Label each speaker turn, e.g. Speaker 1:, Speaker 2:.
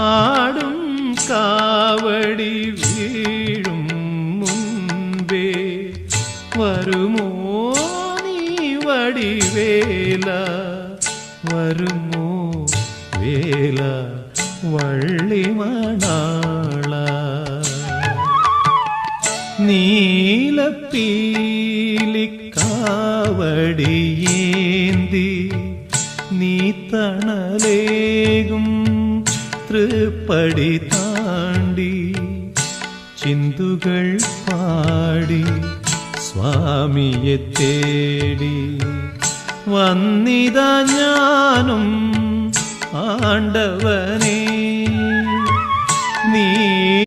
Speaker 1: ആടും കാവടി വീഴും മുൻപേ വരുമോ നീ വടിവേല വരുമോ വേല വള്ളിമണാള നീലപ്പീലിക്കാവടിയേന്തി നീ തണലേകും തൃപ്പടി താണ്ടി ചിന്തുകൾ പാടി സ്വാമിയെ തേടി വന്നിതാ ഞാനും ആണ്ടവനേ നീ